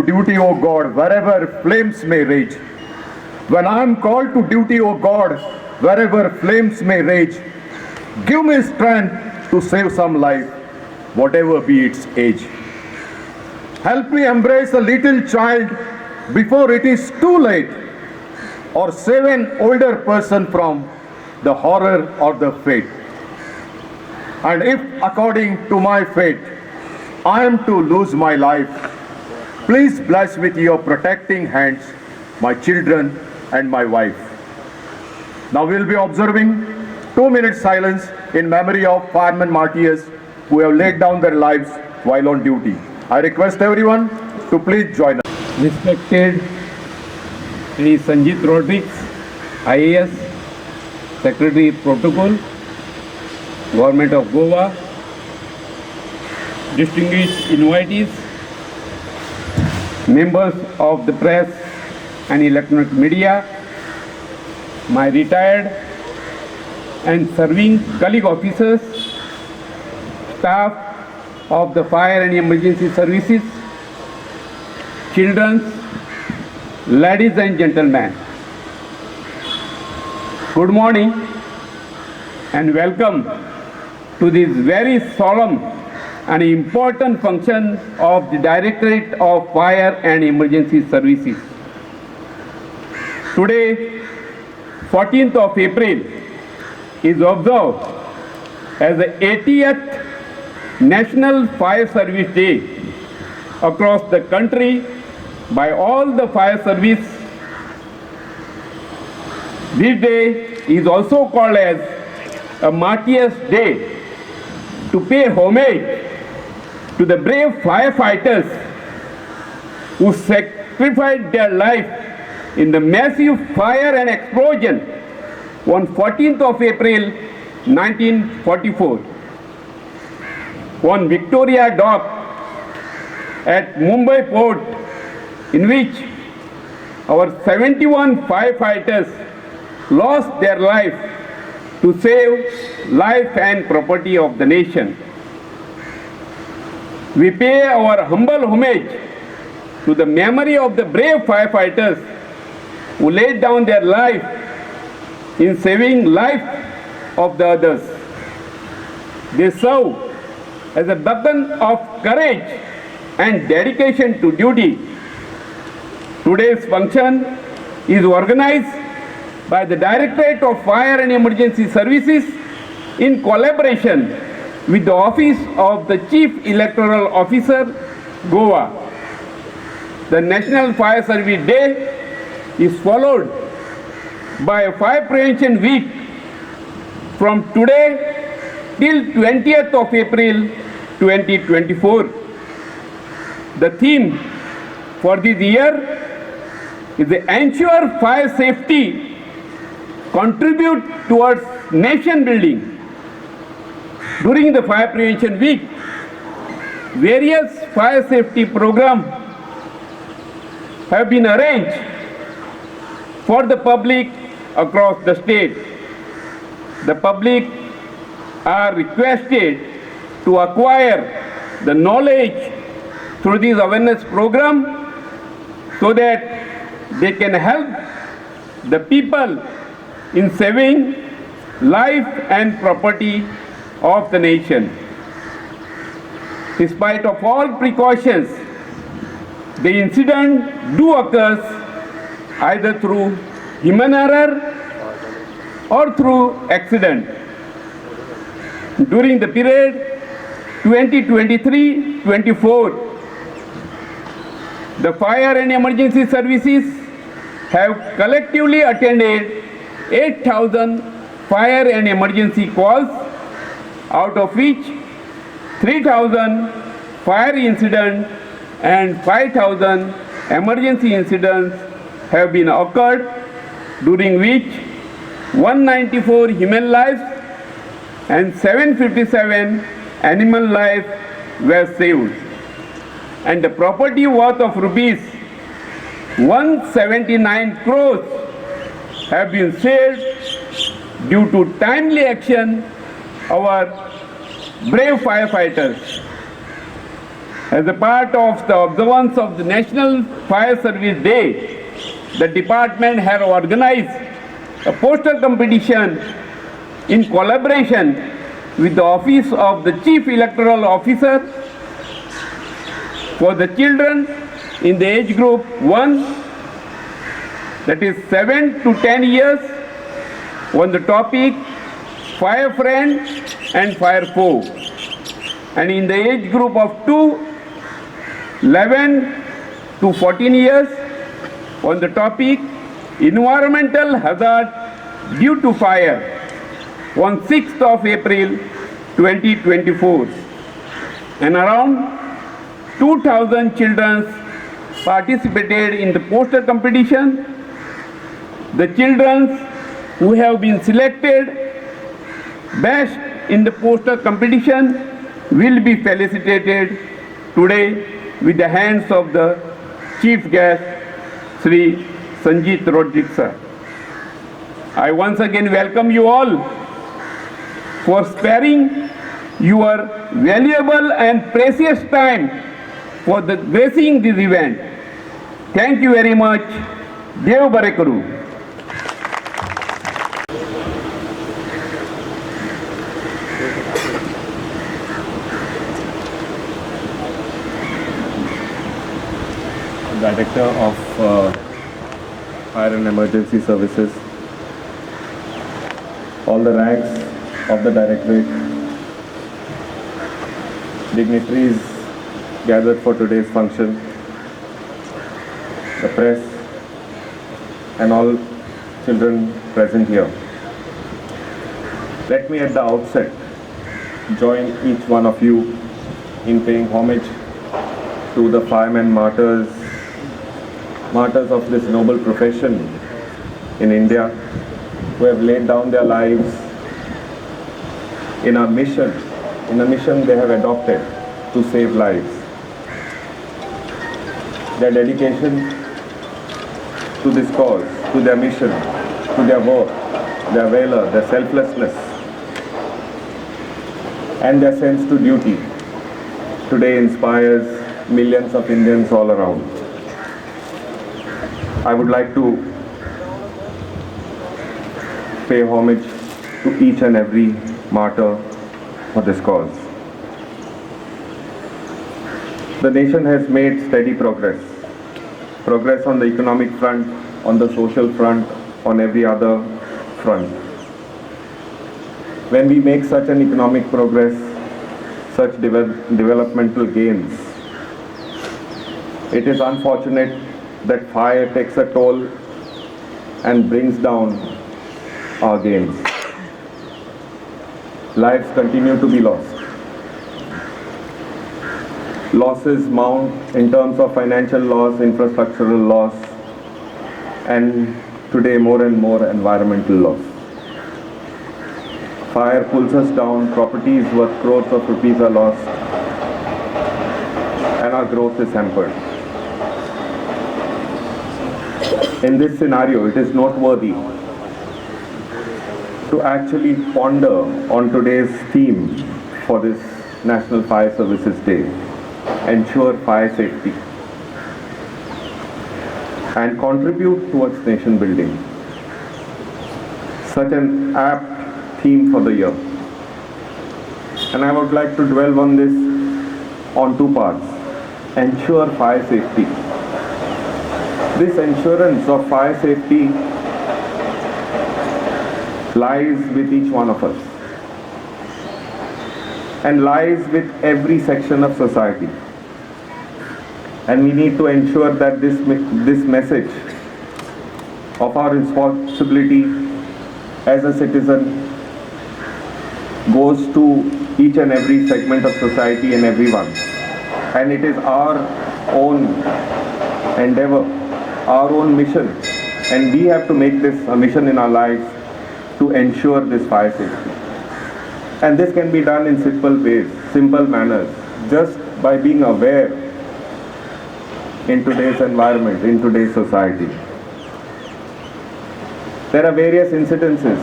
to duty, O God, wherever flames may rage. When I am called to duty, O God, wherever flames may rage, give me strength to save some life, whatever be its age. Help me embrace a little child before it is too late, or save an older person from the horror or the fate. And if, according to my fate, I am to lose my life, please bless with your protecting hands my children and my wife. Now we will be observing 2 minutes silence in memory of firemen martyrs who have laid down their lives while on duty. I request everyone to please join us. Respected Sri Sanjit Rodriguez, IAS, Secretary Protocol, Government of Goa, distinguished invitees, members of the press and electronic media, my retired and serving colleague officers, staff of the fire and emergency services, children, ladies and gentlemen. Good morning and welcome to this very solemn and important function of the Directorate of Fire and Emergency Services. Today, 14th of April, is observed as the 80th National Fire Service Day across the country by all the fire service. This day is also called as a Martyrs' Day to pay homage to the brave firefighters who sacrificed their life in the massive fire and explosion on 14th of April 1944 on Victoria Dock at Mumbai port, in which our 71 firefighters lost their life to save life and property of the nation. We pay our humble homage to the memory of the brave firefighters who laid down their life in saving life of the others. They serve as a beacon of courage and dedication to duty. Today's function is organized by the Directorate of Fire and Emergency Services in collaboration with the Office of the Chief Electoral Officer, Goa. The National Fire Service Day is followed by a Fire Prevention Week from today till 20th of April 2024. The theme for this year is the Ensure Fire Safety, Contribute Towards Nation Building. During the Fire Prevention Week, various fire safety programs have been arranged for the public across the state. The public are requested to acquire the knowledge through this awareness program so that they can help the people in saving life and property of the nation. Despite of all precautions, the incident do occurs either through human error or through accident. During the period 2023-24, the fire and emergency services have collectively attended 8,000 fire and emergency calls, out of which 3,000 fire incidents and 5,000 emergency incidents have been occurred, during which 194 human lives and 757 animal lives were saved, and the property worth of rupees 179 crores have been saved due to timely action of our brave firefighters. As a part of the observance of the National Fire Service Day, the department has organized a poster competition in collaboration with the Office of the Chief Electoral Officer for the children in the age group 1, that is 7 to 10 years, on the topic Fire Friend and Fire Foe, and in the age group of 2, 11 to 14 years, on the topic Environmental Hazard Due to Fire, on 6th of April 2024. And around 2,000 children participated in the poster competition. The children who have been selected best in the poster competition will be felicitated today with the hands of the chief guest, Sri Sanjit Rodriguez sir. I once again welcome you all for sparing your valuable and precious time for the gracing this event. Thank you very much. Dev Barekaru. Director of Fire and Emergency Services, all the ranks of the Directorate, dignitaries gathered for today's function, the press, and all children present here. Let me at the outset join each one of you in paying homage to the firemen martyrs of this noble profession in India, who have laid down their lives in a mission they have adopted to save lives. Their dedication to this cause, to their mission, to their work, their valor, their selflessness, and their sense to duty today inspires millions of Indians all around. I would like to pay homage to each and every martyr for this cause. The nation has made steady progress on the economic front, on the social front, on every other front. When we make such an economic progress, such developmental gains, it is unfortunate that fire takes a toll and brings down our gains. Lives continue to be lost. Losses mount in terms of financial loss, infrastructural loss, and today more and more environmental loss. Fire pulls us down, properties worth crores of rupees are lost, and our growth is hampered. In this scenario, it is noteworthy to actually ponder on today's theme for this National Fire Services Day, ensure fire safety, and contribute towards nation building. Such an apt theme for the year. And I would like to dwell on this on two parts. Ensure fire safety. This assurance of fire safety lies with each one of us and lies with every section of society. And we need to ensure that this message of our responsibility as a citizen goes to each and every segment of society and everyone. And it is our own endeavor, our own mission, and we have to make this a mission in our lives to ensure this fire safety. And this can be done in simple ways, simple manners, just by being aware in today's environment, in today's society. There are various incidences,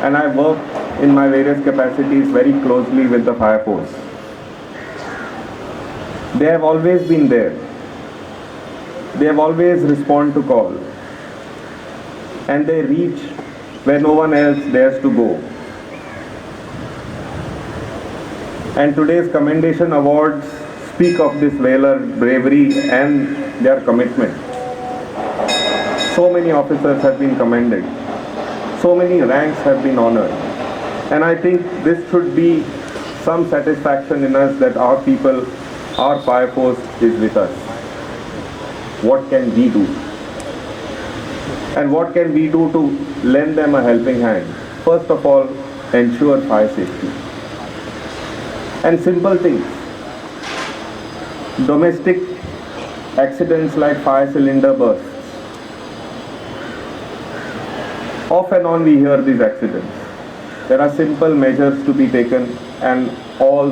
and I work in my various capacities very closely with the fire force. They have always been there. They have always responded to call. And they reach where no one else dares to go. And today's commendation awards speak of this valor, bravery and their commitment. So many officers have been commended. So many ranks have been honored. And I think this should be some satisfaction in us that our people, our fire force is with us. What can we do? And what can we do to lend them a helping hand? First of all, ensure fire safety. And simple things. Domestic accidents like fire cylinder bursts. Off and on we hear these accidents. There are simple measures to be taken, and all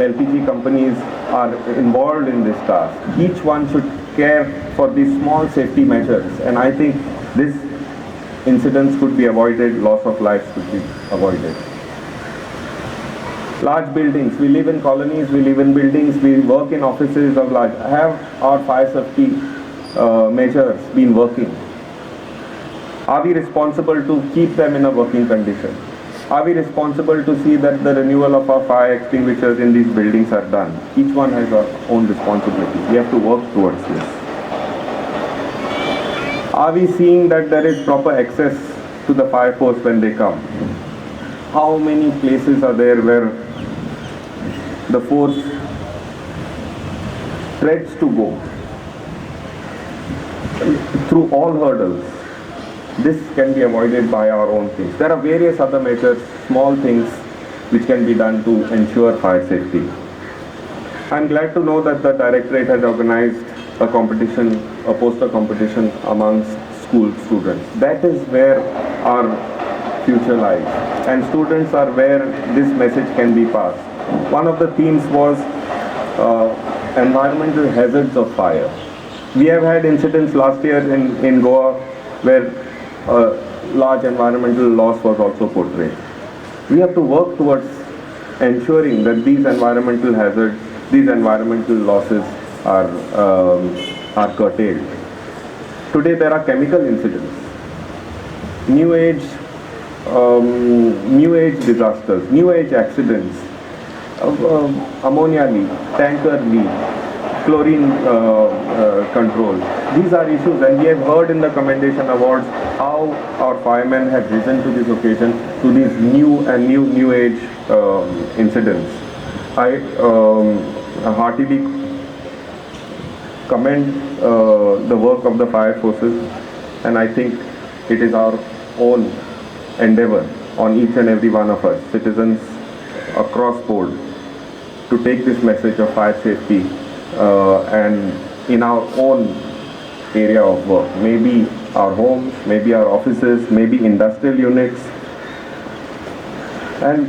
LPG companies are involved in this task. Each one should care for these small safety measures, and I think these incidents could be avoided, loss of lives could be avoided. Large buildings, we live in colonies, we live in buildings, we work in offices of large. Have our fire safety measures been working? Are we responsible to keep them in a working condition? Are we responsible to see that the renewal of our fire extinguishers in these buildings are done? Each one has our own responsibilities. We have to work towards this. Are we seeing that there is proper access to the fire force when they come? How many places are there where the force treads to go through all hurdles? This can be avoided by our own things. There are various other measures, small things which can be done to ensure fire safety. I'm glad to know that the Directorate has organized a competition, a poster competition amongst school students. That is where our future lies. And students are where this message can be passed. One of the themes was environmental hazards of fire. We have had incidents last year in Goa where large environmental loss was also portrayed. We have to work towards ensuring that these environmental hazards, these environmental losses are curtailed. Today there are chemical incidents, new age disasters, new age accidents, ammonia leak, tanker leak, chlorine control. These are issues, and we have heard in the commendation awards how our firemen have risen to this occasion, to these new age incidents. I heartily commend the work of the fire forces, and I think it is our own endeavor on each and every one of us, citizens across board, to take this message of fire safety and in our own area of work, maybe our homes, maybe our offices, maybe industrial units, and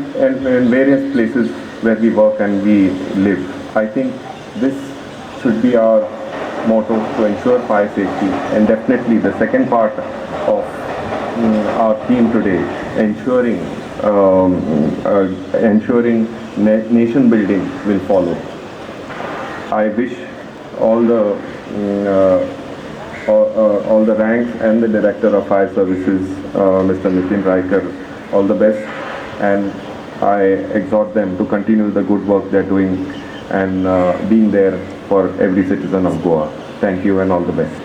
various places where we work and we live. I think this should be our motto, to ensure fire safety. And definitely the second part of our theme today, ensuring nation building, will follow. I wish all the ranks and the Director of Fire Services, Mr. Nitin Raikar, all the best, and I exhort them to continue the good work they're doing and being there for every citizen of Goa. Thank you and all the best.